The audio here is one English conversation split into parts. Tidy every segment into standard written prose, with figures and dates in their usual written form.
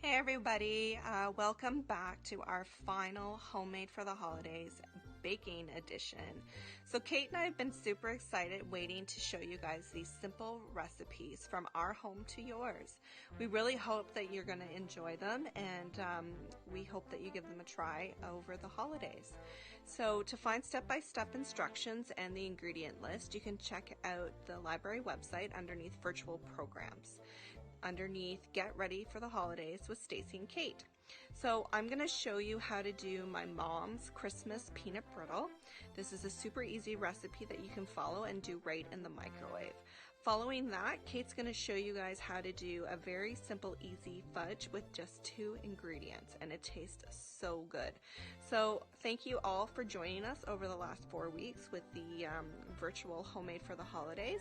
Hey everybody, welcome back to our final Homemade for the Holidays baking edition. So Kate and I have been super excited waiting to show you guys these simple recipes from our home to yours. We really hope that you're going to enjoy them, and we hope that you give them a try over the holidays. So to find step-by-step instructions and the ingredient list, you can check out the library website underneath virtual programs. Underneath Get Ready for the Holidays with Stacy and Kate. So I'm going to show you how to do my mom's Christmas peanut brittle. This is a super easy recipe that you can follow and do right in the microwave. Following that, Kate's going to show you guys how to do a very simple, easy fudge with just 2 ingredients, and it tastes so good. So thank you all for joining us over the last 4 weeks with the virtual Homemade for the Holidays.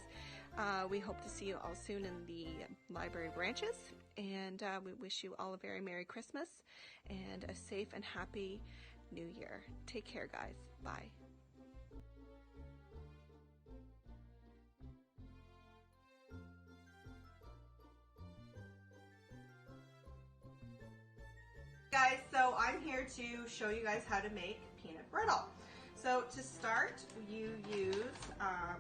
We hope to see you all soon in the library branches, and we wish you all a very Merry Christmas and a safe and happy New Year. Take care, guys. Bye. Guys, so I'm here to show you guys how to make peanut brittle. So to start, you use a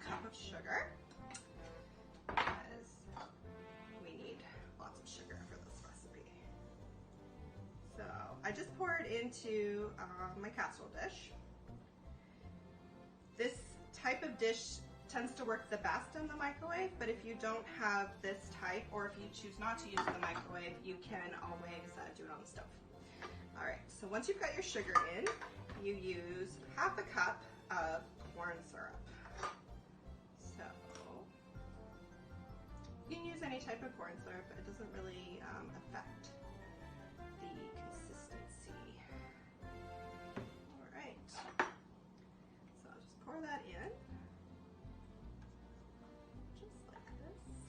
cup of sugar, because we need lots of sugar for this recipe. So I just pour it into my casserole dish. This type of dish tends to work the best in the microwave, but if you don't have this type, or if you choose not to use the microwave, you can always do it on the stove. All right, so once you've got your sugar in, you use half a cup of corn syrup. So you can use any type of corn syrup, but it doesn't really affect the consistency. All right, so I'll just pour that in. Just like this.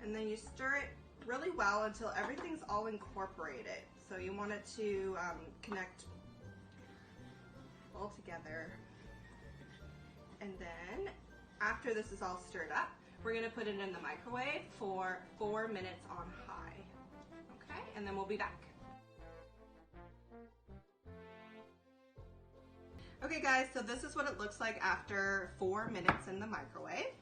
And then you stir it really well until everything's all incorporated. So you want it to connect all together. And then after this is all stirred up, we're gonna put it in the microwave for 4 minutes on high. Okay, and then we'll be back. Okay guys, so this is what it looks like after 4 minutes in the microwave.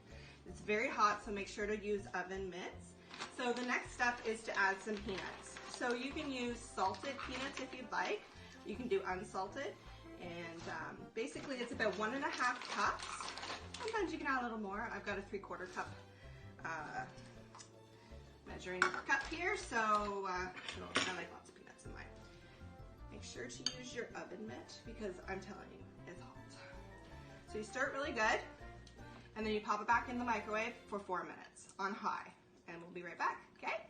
It's very hot, so make sure to use oven mitts. So the next step is to add some peanuts. So you can use salted peanuts if you'd like. You can do unsalted. And basically it's about 1.5 cups. Sometimes you can add a little more. I've got a 3/4 cup measuring cup here. So I like lots of peanuts in mine. Make sure to use your oven mitt because I'm telling you, it's hot. So you stir it really good. And then you pop it back in the microwave for 4 minutes on high. And we'll be right back, okay?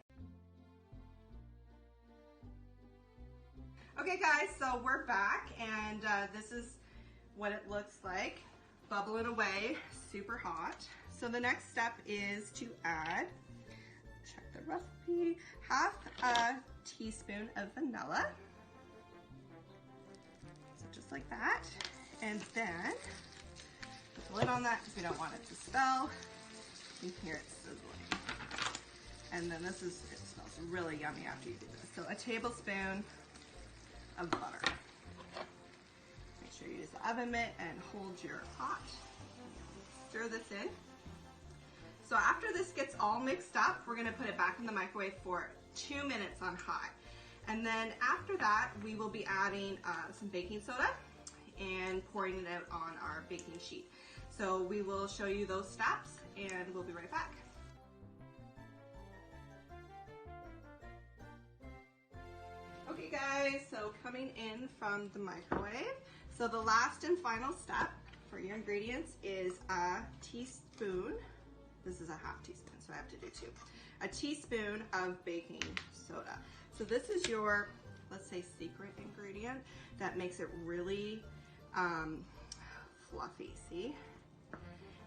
Okay guys, so we're back, and this is what it looks like. Bubbling away, super hot. So the next step is to add, check the recipe, half a teaspoon of vanilla. So just like that. And then put the lid on that because we don't want it to spill. You can hear it sizzling. And then it smells really yummy after you do this. So a tablespoon of butter. Make sure you use the oven mitt and hold your pot. Stir this in. So after this gets all mixed up, we're gonna put it back in the microwave for 2 minutes on high. And then after that, we will be adding some baking soda and pouring it out on our baking sheet. So we will show you those steps and we'll be right back. Okay guys, so coming in from the microwave. So the last and final step for your ingredients is a teaspoon. This is a half teaspoon, so I have to do 2. A teaspoon of baking soda. So this is your, let's say, secret ingredient that makes it really fluffy, see?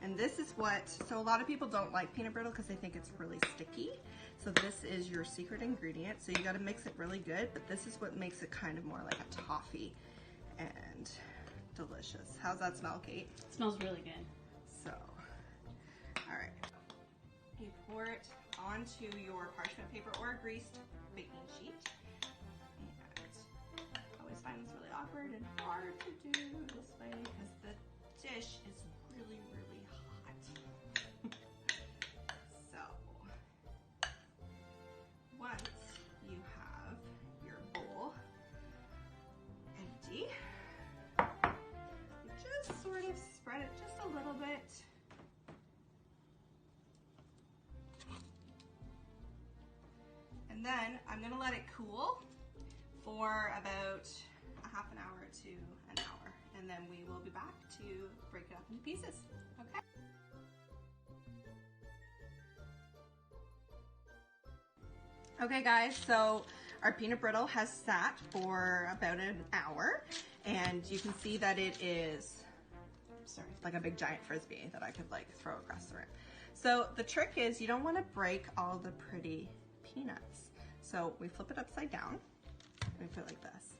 And this is what, so a lot of people don't like peanut brittle because they think it's really sticky. So this is your secret ingredient. So you gotta mix it really good, but this is what makes it kind of more like a toffee and delicious. How's that smell, Kate? It smells really good. So, all right. You pour it onto your parchment paper or a greased baking sheet. And I always find this really awkward and hard to do this way because the dish is really, really hot. So once you have your bowl empty, you just sort of spread it just a little bit. And then I'm gonna let it cool for about a half an hour to an hour. And then we will be back to break it up into pieces, okay? Okay guys, so our peanut brittle has sat for about an hour, and you can see that it is, sorry, like a big giant Frisbee that I could like throw across the room. So the trick is you don't want to break all the pretty peanuts. So we flip it upside down, we put it like this.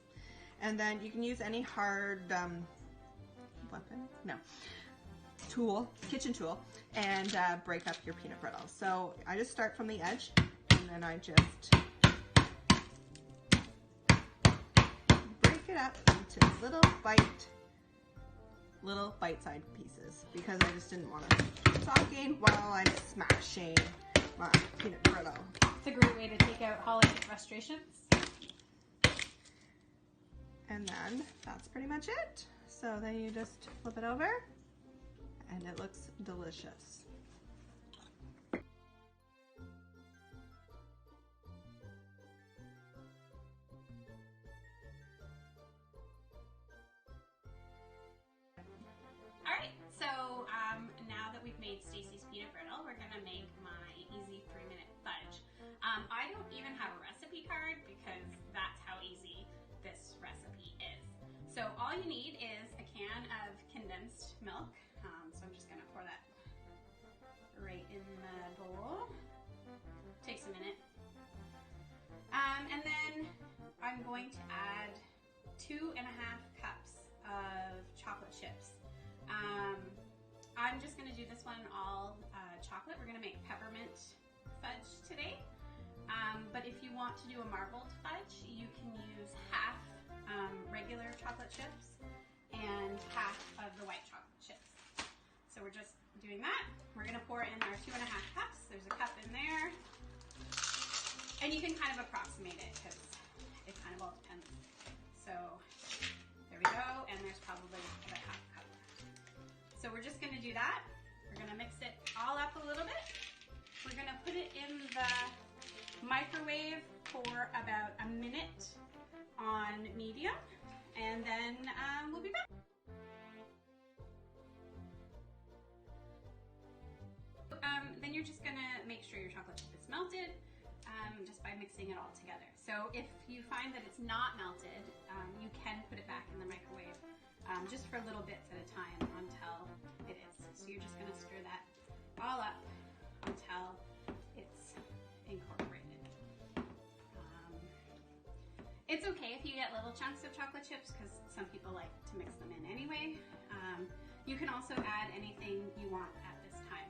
And then you can use any hard weapon, no, tool, kitchen tool, and break up your peanut brittle. So I just start from the edge, and then I just break it up into little bite-sized pieces, because I just didn't want to keep talking while I'm smashing my peanut brittle. It's a great way to take out holiday frustrations. And then that's pretty much it. So then you just flip it over and it looks delicious. Alright, so now that we've made Stacy's peanut brittle, we're gonna make my easy 3-minute fudge. I don't even have a recipe card because that's how easy this recipe is. So all you need is a can of condensed milk. So I'm just gonna pour that right in the bowl. Takes a minute. And then I'm going to add 2.5 cups of chocolate chips. I'm just gonna do this one all chocolate. We're gonna make peppermint fudge today. But if you want to do a marbled fudge, you can use half regular chocolate chips and half of the white chocolate chips. So we're just doing that. We're gonna pour in our 2.5 cups. There's a cup in there. And you can kind of approximate it because it kind of all depends. So there we go, and there's probably about half a cup. So we're just gonna do that. We're gonna mix it all up a little bit. We're gonna put it in the microwave for about a minute on medium, and then we'll be back. Then you're just gonna make sure your chocolate chip is melted just by mixing it all together. So if you find that it's not melted, you can put it back in the microwave just for little bits at a time until it is. So you're just gonna stir that all up until it's incorporated. It's okay if you get little chunks of chocolate chips because some people like to mix them in anyway. You can also add anything you want at this time.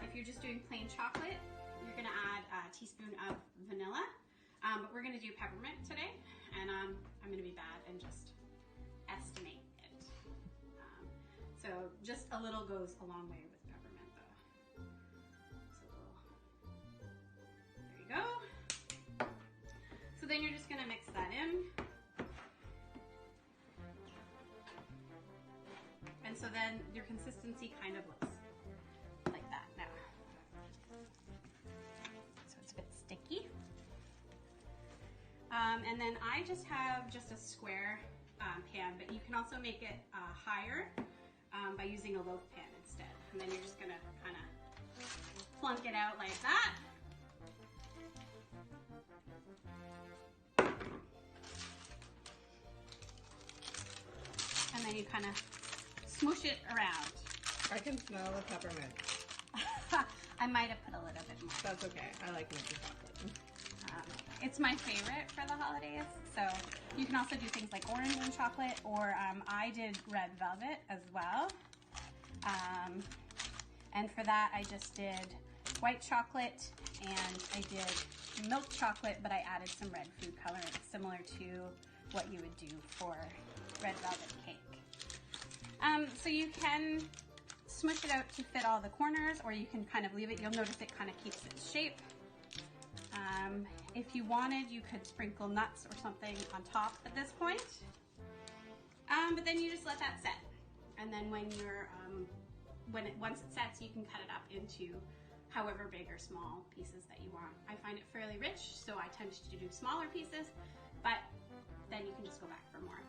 If you're just doing plain chocolate, you're gonna add a teaspoon of vanilla, but we're gonna do peppermint today, and I'm gonna be bad and just estimate it. So just a little goes a long way with peppermint though. There you go. So then you're just gonna mix that in. And so then your consistency kind of looks like that now. So it's a bit sticky. And then I just have just a square pan, but you can also make it higher by using a loaf pan instead. And then you're just gonna kind of plunk it out like that. And then you kind of smoosh it around. I can smell the peppermint. I might have put a little bit more. That's okay. I like milky chocolate. It's my favorite for the holidays. So you can also do things like orange and chocolate, or I did red velvet as well. And for that, I just did white chocolate, and I did milk chocolate, but I added some red food coloring, similar to what you would do for red velvet cake. So you can smush it out to fit all the corners, or you can kind of leave it. You'll notice it kind of keeps its shape. If you wanted, you could sprinkle nuts or something on top at this point. But then you just let that set. And then when you're, once it sets, you can cut it up into however big or small pieces that you want. I find it fairly rich, so I tend to do smaller pieces, but then you can just go back for more.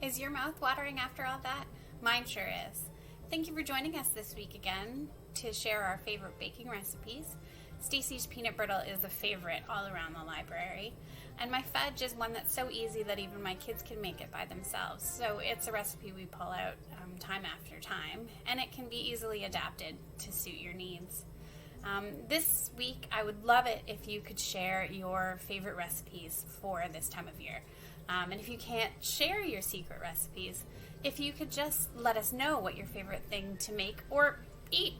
Is your mouth watering after all that? Mine sure is. Thank you for joining us this week again to share our favorite baking recipes. Stacy's peanut brittle is a favorite all around the library, and my fudge is one that's so easy that even my kids can make it by themselves. So it's a recipe we pull out time after time, and it can be easily adapted to suit your needs. This week, I would love it if you could share your favorite recipes for this time of year. And if you can't share your secret recipes, if you could just let us know what your favorite thing to make or eat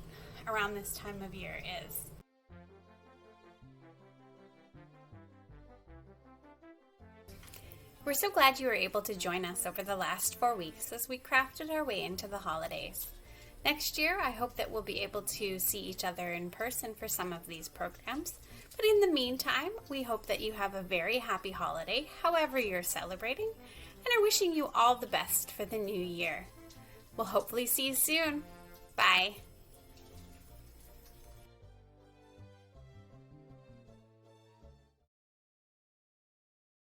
around this time of year is. We're so glad you were able to join us over the last 4 weeks as we crafted our way into the holidays. Next year, I hope that we'll be able to see each other in person for some of these programs. But in the meantime, we hope that you have a very happy holiday, however you're celebrating, and are wishing you all the best for the new year. We'll hopefully see you soon. Bye.